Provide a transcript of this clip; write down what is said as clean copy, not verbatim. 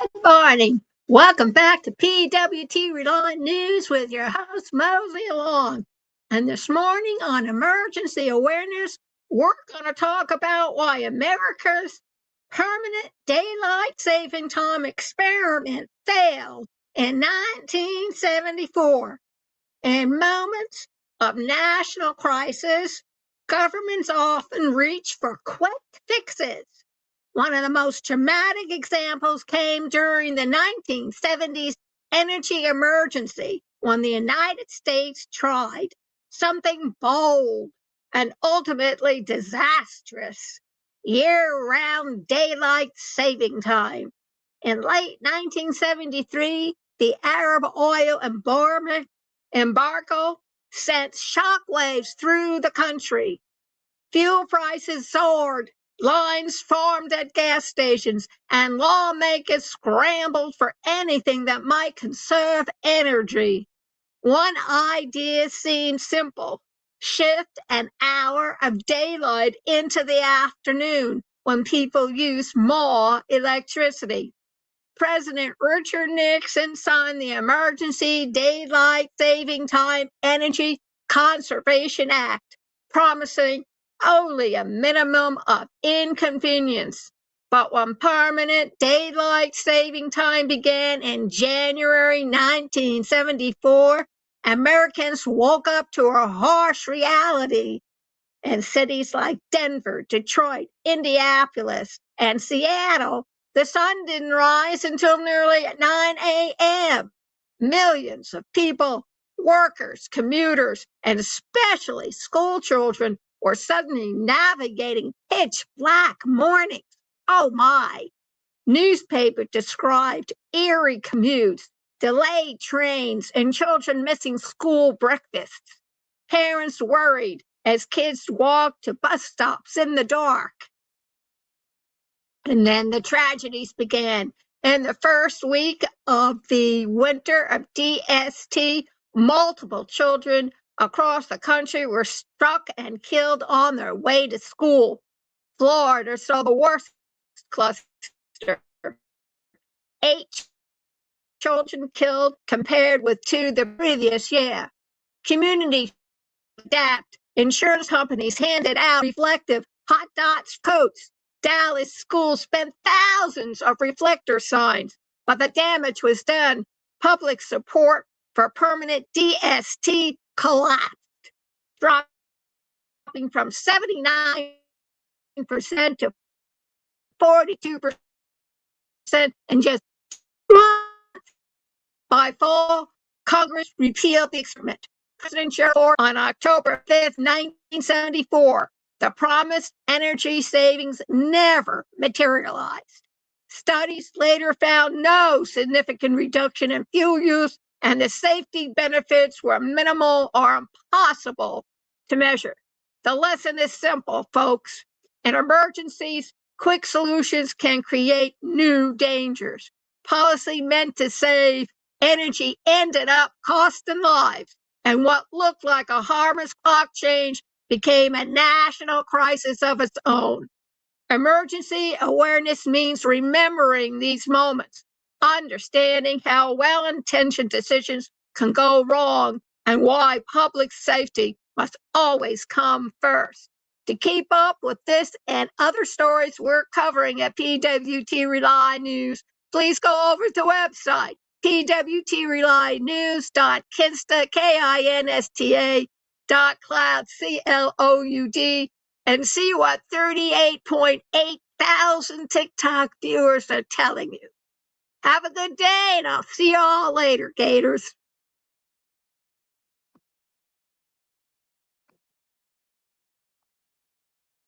Good morning. Welcome back to PWTRN with your host, Mosey Along. And this morning on Emergency Awareness, we're going to talk about why America's permanent daylight saving time experiment failed in 1974. In moments of national crisis, governments often reach for quick fixes. One of the most dramatic examples came during the 1970s energy emergency when the United States tried something bold and ultimately disastrous: year-round daylight saving time. In late 1973, the Arab oil embargo sent shockwaves through the country. Fuel prices soared, lines formed at gas stations, and lawmakers scrambled for anything that might conserve energy. One idea seemed simple: shift an hour of daylight into the afternoon when people use more electricity. President Richard Nixon signed the Emergency Daylight Saving Time Energy Conservation Act, promising only a minimum of inconvenience. But when permanent daylight saving time began in January 1974, Americans woke up to a harsh reality. In cities like Denver, Detroit, Indianapolis, and Seattle, the sun didn't rise until nearly 9 a.m. Millions of people, workers, commuters, and especially school children were suddenly navigating pitch black mornings. Oh my! Newspapers described eerie commutes, delayed trains, and children missing school breakfasts. Parents worried as kids walked to bus stops in the dark. And then the tragedies began. In the first week of the winter of DST, multiple children across the country were struck and killed on their way to school. Florida saw the worst cluster. 8 children killed compared with 2 the previous year. Community adapt. Insurance companies handed out reflective hot dots coats. Dallas schools spent thousands of reflector signs, but the damage was done. Public support for permanent DST collapsed, dropping from 79% to 42% in just months. By fall, Congress repealed the experiment. President Sherwood on October 5th, 1974. The promised energy savings never materialized. Studies later found no significant reduction in fuel use, and the safety benefits were minimal or impossible to measure. The lesson is simple, folks. In emergencies, quick solutions can create new dangers. Policy meant to save energy ended up costing lives, and what looked like a harmless clock change became a national crisis of its own. Emergency awareness means remembering these moments, understanding how well-intentioned decisions can go wrong, and why public safety must always come first. To keep up with this and other stories we're covering at PWTRELYNEWS, please go over to the website pwtrelynews.kinsta.cloud, CLOUD, and see what 38.8 thousand TikTok viewers are telling you. Have a good day, and I'll see you all later, Gators.